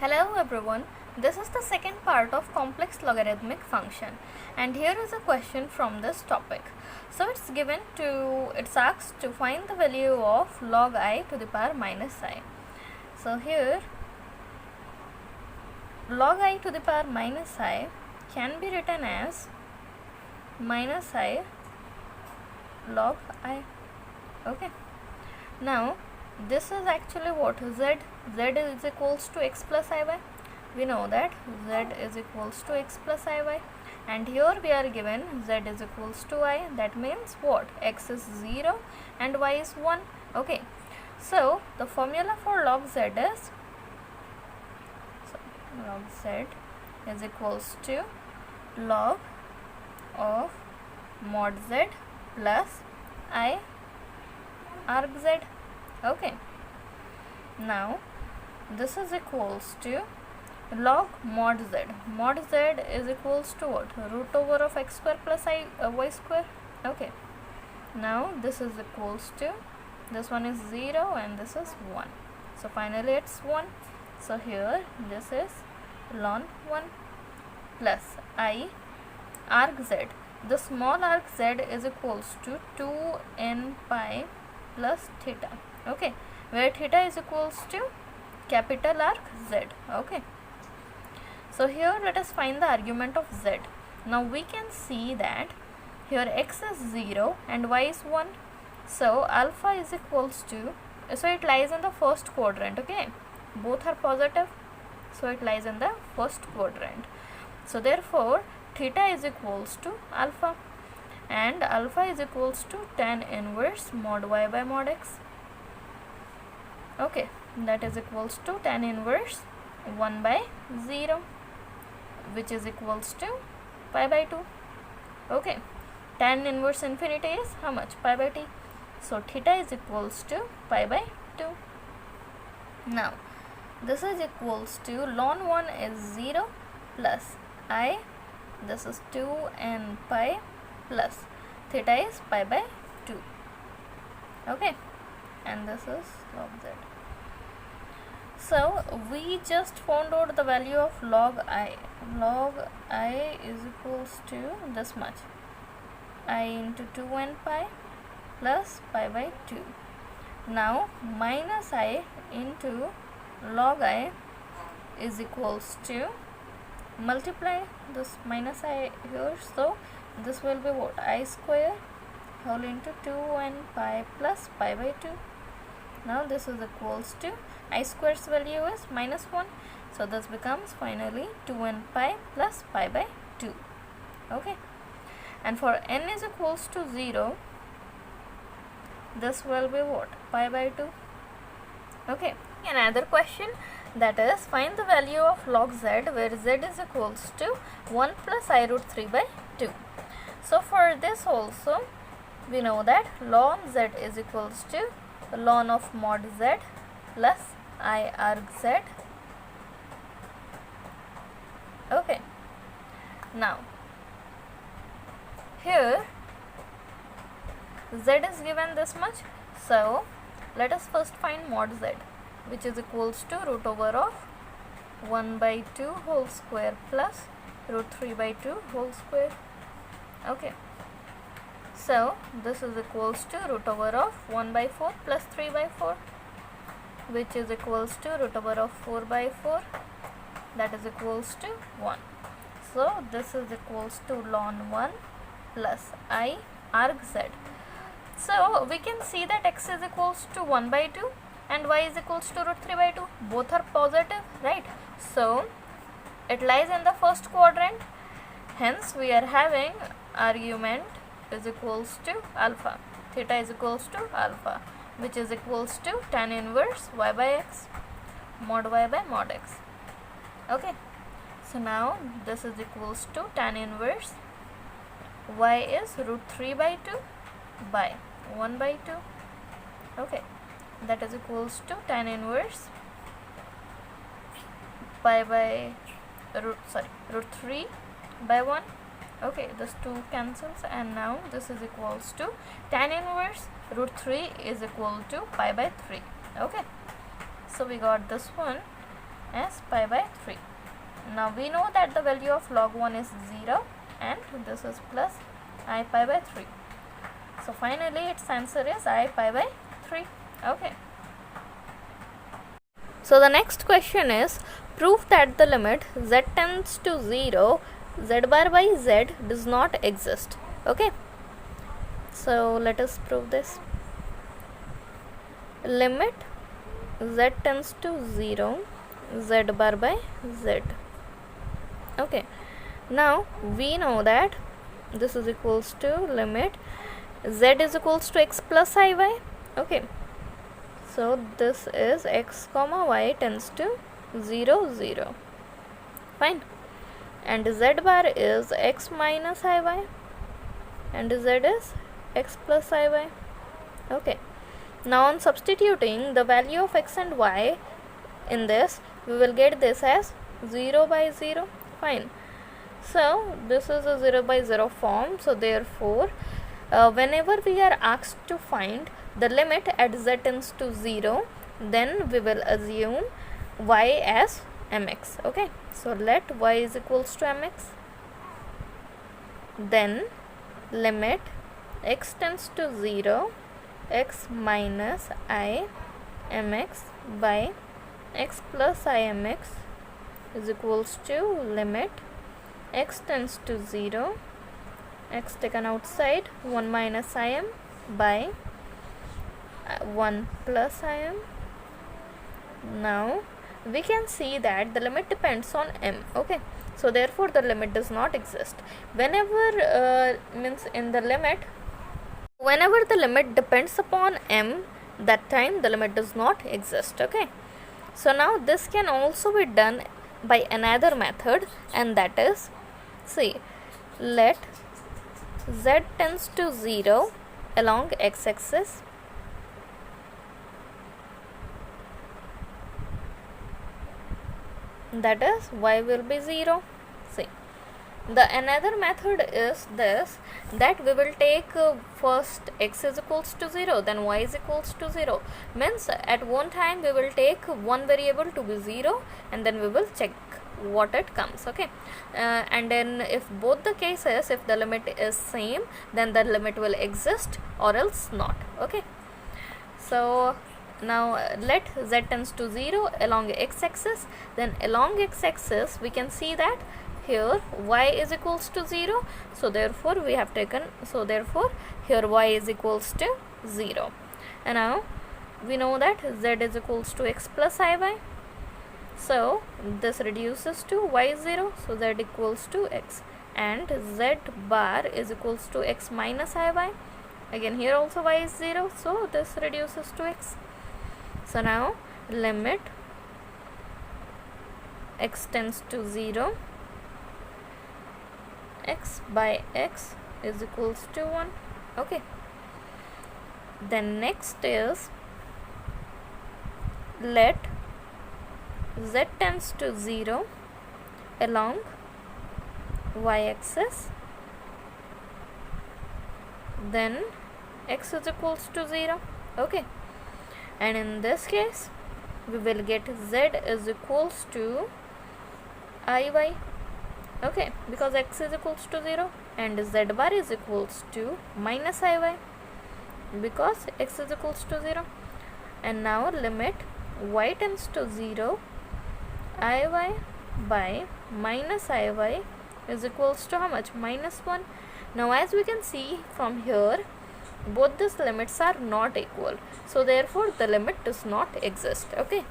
Hello everyone, this is the second part of complex logarithmic function and here is a question from this topic. So it's asked to find the value of log I to the power minus I. So here log I to the power minus I can be written as minus I log I. Okay. Now this is actually what z is equals to x plus iy. We know that z is equals to x plus iy, and here we are given z is equals to I. That means what? X is 0 and y is 1. Okay, so the formula for log z is log z is equals to log of mod z plus I arg z. Okay, now this is equals to log mod z. Mod z is equals to what? Root over of x square plus y square. Okay, now this is equals to, this one is 0 and this is 1, so finally it's 1. So here this is ln 1 plus I arg z. The small arc z is equals to 2n pi plus theta. Okay, where theta is equals to capital arc z. Okay, so here let us find the argument of z. Now we can see that here x is 0 and y is 1, so alpha is equals to, so it lies in the first quadrant. Okay, both are positive, so it lies in the first quadrant. So therefore theta is equals to alpha, and alpha is equals to tan inverse mod y by mod x. Okay, that is equals to tan inverse 1 by 0, which is equals to pi by 2. Okay, tan inverse infinity is how much? Pi by t. So theta is equals to pi by 2. Now this is equals to ln 1 is 0 plus I, this is 2n pi plus theta is pi by 2. Okay, and this is log z. So we just found out the value of log I. Log I is equals to this much, I into 2n pi plus pi by 2. Now minus I into log I is equals to, multiply this minus I here, so this will be what? I square whole into 2n pi plus pi by 2. Now this is equals to, I square's value is minus 1, so this becomes finally 2n pi plus pi by 2. Okay, and for n is equals to 0, this will be what? Pi by 2. Okay, another question, that is find the value of log z where z is equals to 1 plus I root 3 by 2. So for this also we know that ln z is equals to ln of mod z plus I arg z. Okay, now here z is given this much, so let us first find mod z, which is equals to root over of 1 by 2 whole square plus root 3 by 2 whole square. Okay, so this is equals to root over of 1 by 4 plus 3 by 4, which is equals to root over of 4 by 4, that is equals to 1. So this is equals to ln 1 plus I arg z. So we can see that x is equals to 1 by 2 and y is equals to root 3 by 2. Both are positive, right? So it lies in the first quadrant. Hence we are having argument is equals to alpha. Theta is equals to alpha, which is equals to tan inverse y by x mod y by mod x. Okay, so now this is equals to tan inverse y is root 3 by 2 by 1 by 2. Okay, that is equals to tan inverse pi by root 3 by 1. Okay, this 2 cancels, and now this is equals to tan inverse root 3 is equal to pi by 3. Okay, so we got this one. as pi by 3. Now we know that the value of log 1 is 0 and this is plus I pi by 3. So finally its answer is I pi by 3. Okay. So the next question is, prove that the limit z tends to 0, z bar by z does not exist. Okay. So let us prove this. Limit z tends to 0, z bar by z. Okay. Now we know that this is equals to limit z is equals to x plus iy. Okay. So this is x comma y tends to 0, 0. Fine. And z bar is x minus iy and z is x plus iy. Okay. Now on substituting the value of x and y in this, we will get this as 0 by 0. Fine. So this is a 0 by 0 form. So therefore whenever we are asked to find the limit at z tends to 0, then we will assume y as mx. Okay. So let y is equals to mx. Then limit x tends to 0, x minus I mx by x plus I mx is equals to limit x tends to 0, x taken outside, 1 minus Im by 1 plus Im. Now we can see that the limit depends on m. Okay. So therefore the limit does not exist. Whenever whenever the limit depends upon m, that time the limit does not exist. Okay. So now this can also be done by another method, and that is, see, let z tends to 0 along x-axis, that is y will be 0. See, the another method is this, that we will take first x is equals to 0, then y is equals to 0. Means at one time we will take one variable to be 0 and then we will check what it comes. Okay. And then if both the cases, if the limit is same, then the limit will exist or else not. Okay. So now let z tends to 0 along x-axis, then along x-axis we can see that here y is equals to 0, so therefore we have taken, so therefore here y is equals to 0. And now we know that z is equals to x plus iy, so this reduces to y 0, so z equals to x, and z bar is equals to x minus iy. Again here also y is 0, so this reduces to x. So now limit x tends to 0, x by x is equals to 1. Okay. Then next is, let z tends to 0 along y-axis, then x is equals to 0. Okay. And in this case we will get z is equals to iy. Okay, because x is equals to 0 and z bar is equals to minus iy because x is equals to 0. And now limit y tends to 0, iy by minus iy is equals to how much? Minus 1. Now as we can see from here, both these limits are not equal, so therefore the limit does not exist. Okay.